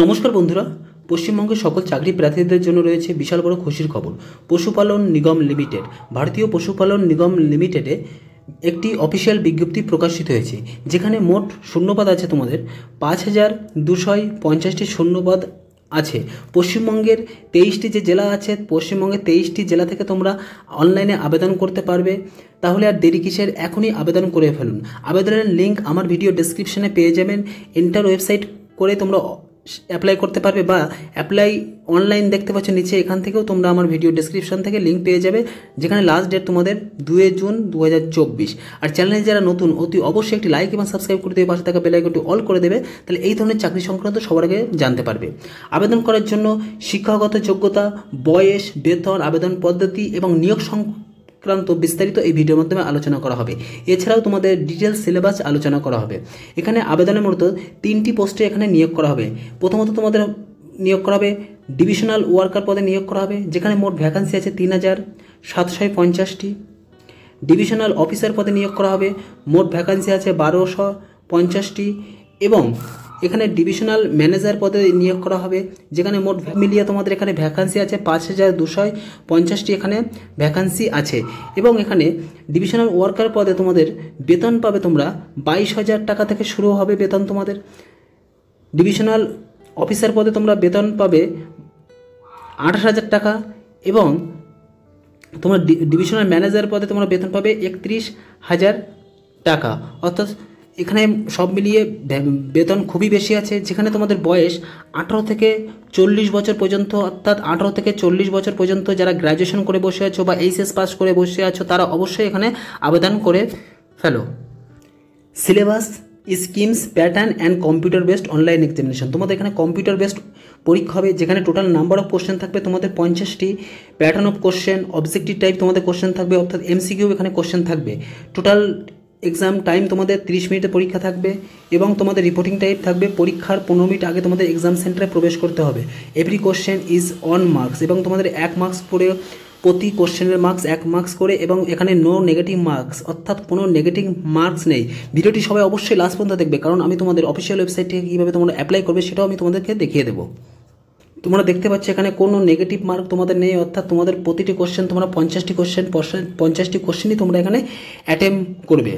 নমস্কার বন্ধুরা, পশ্চিমবঙ্গের সকল চাকরি প্রার্থীদের জন্য রয়েছে বিশাল বড় খুশির খবর। পশুপালন নিগম লিমিটেড, ভারতীয় পশুপালন নিগম লিমিটেডে একটি অফিসিয়াল বিজ্ঞপ্তি প্রকাশিত হয়েছে, যেখানে মোট শূন্যপদ আছে তোমাদের 5250টি শূন্যপদ আছে। পশ্চিমবঙ্গের 23টি যে জেলা আছে, পশ্চিমবঙ্গের 23টি জেলা থেকে তোমরা অনলাইনে আবেদন করতে পারবে। তাহলে আর দেরি কিসের, এখনই আবেদন করে ফেলুন। আবেদনের লিঙ্ক আমার ভিডিও ডেসক্রিপশনে পেয়ে যাবেন। এন্টার ওয়েবসাইট করে তোমরা অ্যাপ্লাই করতে পারবে, বা অ্যাপ্লাই অনলাইন দেখতে পাচ্ছ নিচে, এখান থেকেও তোমরা আমার ভিডিও ডেসক্রিপশন থেকে লিঙ্ক পেয়ে যাবে, যেখানে লাস্ট ডেট তোমাদের 2 জুন 2024। আর চ্যানেলে যারা নতুন, অতি অবশ্যই একটি লাইক এবং সাবস্ক্রাইব করে দেবে, পাশে থাকা বেল আইকনটি অল করে দেবে, তাহলে এই ধরনের চাকরি সংক্রান্ত সবার আগে জানতে পারবে। আবেদন করার জন্য শিক্ষাগত যোগ্যতা, বয়স, বেতন, আবেদন পদ্ধতি এবং নিয়োগ সংক্রান্ত বিস্তারিত এই ভিডিওর মাধ্যমে আলোচনা করা হবে। এছাড়াও তোমাদের ডিটেলস সিলেবাস আলোচনা করা হবে। এখানে আবেদনের মূলত 3টি পোস্টে এখানে নিয়োগ করা হবে। প্রথমত তোমাদের নিয়োগ করা হবে ডিভিশনাল ওয়ার্কার পদে নিয়োগ করা হবে, যেখানে মোট ভ্যাকান্সি আছে 3750টি। ডিভিশনাল অফিসার পদে নিয়োগ করা হবে, মোট ভ্যাকান্সি আছে 1250টি। এবং এখানে ডিভিশনাল ম্যানেজার পদে নিয়োগ করা হবে, যেখানে মোট মিলিয়ে তোমাদের এখানে ভ্যাকান্সি আছে 5250টি এখানে ভ্যাকান্সি আছে। এবং এখানে ডিভিশনাল ওয়ার্কার পদে তোমাদের বেতন পাবে তোমরা 22,000 টাকা থেকে শুরু হবে বেতন তোমাদের। ডিভিশনাল অফিসার পদে তোমরা বেতন পাবে 28,000 টাকা, এবং তোমরা ডিভিশনাল ম্যানেজার পদে তোমরা বেতন পাবে 31,000 টাকা। অর্থাৎ এখানে সব মিলিয়ে বেতন খুবই বেশি আছে। যেখানে তোমাদের বয়স 18 থেকে 40 বছর পর্যন্ত, অর্থাৎ 18 থেকে 40 বছর পর্যন্ত যারা গ্র্যাজুয়েশন করে বসে আছো বা এইচএস পাস করে বসে আছো, তারা অবশ্যই এখানে আবেদন করে ফেলো। Syllabus, schemes, pattern and computer based online examination. তোমাদের এখানে কম্পিউটার বেসড পরীক্ষা হবে, যেখানে টোটাল নাম্বার অফ কোশ্চেন থাকবে তোমাদের 50টি। Pattern of question, objective type তোমাদের কোশ্চেন থাকবে, অর্থাৎ এমসিকিউ এখানে কোশ্চেন থাকবে। টোটাল এক্সাম টাইম তোমাদের 30 মিনিটে পরীক্ষা থাকবে, এবং তোমাদের রিপোর্টিং টাইপ থাকবে। পরীক্ষার 15 মিনিট আগে তোমাদের এক্সাম সেন্টারে প্রবেশ করতে হবে। Every question is on marks, এবং তোমাদের 1 মার্কস করে, প্রতি কোশ্চেনের মার্কস 1 মার্কস করে, এবং এখানে নো নেগেটিভ মার্কস, অর্থাৎ কোনো নেগেটিভ মার্কস নেই। ভিডিওটি সবাই অবশ্যই লাস্ট পর্যন্ত দেখবে, কারণ আমি তোমাদের অফিসিয়াল ওয়েবসাইট থেকে কীভাবে তোমরা অ্যাপ্লাই করবে সেটাও আমি তোমাদেরকে দেখিয়ে দেবো। তোমরা দেখতে পাচ্ছ এখানে কোনো নেগেটিভ মার্ক তোমাদের নেই, অর্থাৎ তোমাদের প্রতিটি কোশ্চেন তোমরা 50টি কোশ্চেনই তোমরা এখানে অ্যাটেম্প করবে।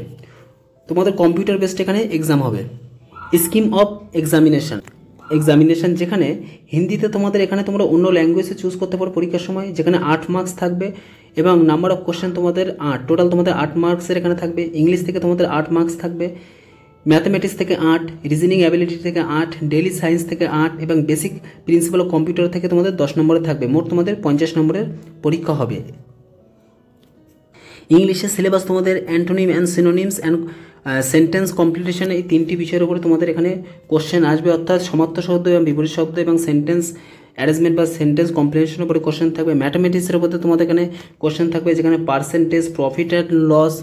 তোমাদের কম্পিউটার বেসড এখানে এক্সাম হবে। স্কিম অফ এক্সামিনেশন, যেখানে হিন্দিতে তোমাদের এখানে তোমরা অন্য ল্যাঙ্গুয়েজে চুজ করতে পারো পরীক্ষার সময়, যেখানে 8 মার্কস থাকবে, এবং নাম্বার অফ কোশ্চেন তোমাদের 8, টোটাল তোমাদের 8 মার্কসের এখানে থাকবে। ইংলিশ থেকে তোমাদের 8 মার্কস থাকবে, ম্যাথমেটিক্স থেকে 8, রিজনিং অ্যাবিলিটি থেকে 8, ডেইলি সায়েন্স থেকে 8, এবং বেসিক প্রিন্সিপাল অফ কম্পিউটার থেকে তোমাদের 10 নম্বরে থাকবে। মোট তোমাদের 50 নম্বরের পরীক্ষা হবে। ইংলিশের সিলেবাস তোমাদের antonym and synonyms and sentence completion, এই 3টি বিষয়ের উপরে তোমাদের এখানে কোশ্চেন আসবে, অর্থাৎ সমার্থক শব্দ এবং বিপরীত শব্দ এবং সেন্টেন্স অ্যারেঞ্জমেন্ট বা সেন্টেন্স কমপ্লিটেশনের উপরে কোশ্চেন থাকবে। ম্যাথামেটিক্সের উপরে তোমাদের এখানে কোশ্চেন থাকবে, যেখানে percentage, profit and loss,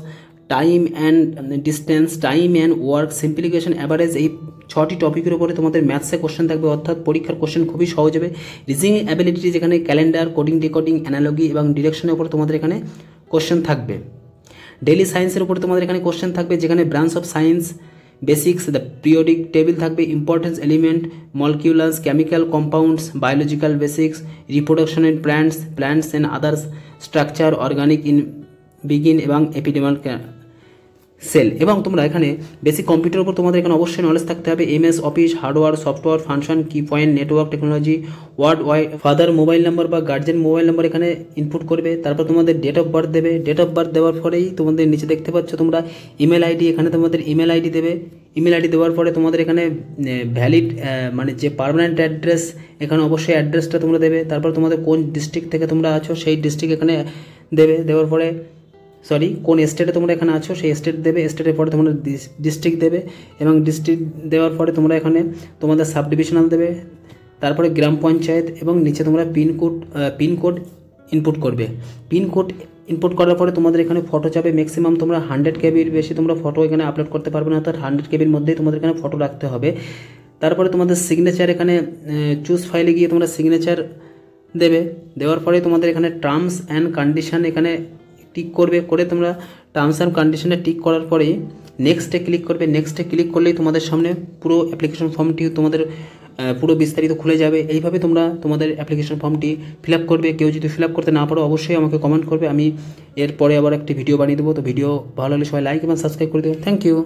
time and distance, time and work, simplification, average, এই 6টি টপিকের উপরে তোমাদের ম্যাথসে কোশ্চেন থাকবে, অর্থাৎ পরীক্ষার কোশ্চেন খুবই সহজ হবে। রিজনিং অ্যাবিলিটি, যেখানে ক্যালেন্ডার, কোডিং, ডিকোডিং, অ্যানালজি এবং ডিরেকশনের উপর তোমাদের এখানে কোশ্চেন থাকবে। ডেইলি সায়েন্সের উপরে তোমাদের এখানে কোশ্চেন থাকবে, যেখানে branch of science, basics, the periodic table থাকবে, importance element, molecules, chemical compounds, biological basics, reproduction in plants and others structure, organic in begin এবং এপিডেমিক সেল। এবং তোমরা এখানে বেসিক কম্পিউটারের উপর তোমাদের এখানে অবশ্যই নলেজ থাকতে হবে। MS office, hardware, software, function, key point, network technology, word, father mobile number বা গার্জেন মোবাইল নাম্বার এখানে ইনপুট করবে। তারপর তোমাদের ডেট অফ বার্থ দেবে। ডেট অফ বার্থ দেওয়ার পরেই তোমাদের নিচে দেখতে পাচ্ছ তোমরা ইমেল আইডি, এখানে তোমাদের ইমেল আইডি দেবে। ইমেল আইডি দেওয়ার পরে তোমাদের এখানে ভ্যালিড, মানে যে পার্মানেন্ট অ্যাড্রেস, এখানে অবশ্যই অ্যাড্রেসটা তোমরা দেবে। তারপর তোমাদের কোন ডিস্ট্রিক্ট থেকে তোমরা আছো সেই ডিস্ট্রিক্ট এখানে দেবে। দেওয়ার পরে কোন স্টেটে তোমরা এখানে আছো সেই স্টেট দেবে। স্টেটের পরে তোমরা ডিস্ট্রিক্ট দেবে, এবং ডিস্ট্রিক্ট দেওয়ার পরে তোমরা এখানে তোমাদের সাব ডিভিশনাল দেবে। তারপরে গ্রাম পঞ্চায়েত, এবং নিচে তোমরা পিনকোড ইনপুট করবে। পিনকোড ইনপুট করার পরে তোমাদের এখানে ফটো চাবে। ম্যাক্সিমাম তোমরা 100 কেবির বেশি তোমরা ফটো এখানে আপলোড করতে পারবে না, অর্থাৎ 100 কেবির মধ্যেই তোমাদের এখানে ফটো রাখতে হবে। তারপরে তোমাদের সিগনেচার, এখানে চুজ ফাইলে গিয়ে তোমরা সিগনেচার দেবে। দেওয়ার পরে তোমাদের এখানে টার্মস অ্যান্ড কন্ডিশন এখানে টিক করবে। করে তোমরা টার্মস অ্যান্ড কন্ডিশনে টিক করার পরে নেক্সটে ক্লিক করবে। নেক্সটে ক্লিক করলেই তোমাদের সামনে পুরো অ্যাপ্লিকেশন ফর্মটি তোমাদের পুরো বিস্তারিত খুলে যাবে। এইভাবে তোমরা তোমাদের অ্যাপ্লিকেশন ফর্মটি ফিল আপ করবে। কেউ যদি ফিল আপ করতে না পারো অবশ্যই আমাকে কমেন্ট করবে, আমি এরপরে আবার একটি ভিডিও বানিয়ে দেবো। তো ভিডিও ভালো লাগলে সবাই লাইক এবং সাবস্ক্রাইব করে দেবেন। Thank you.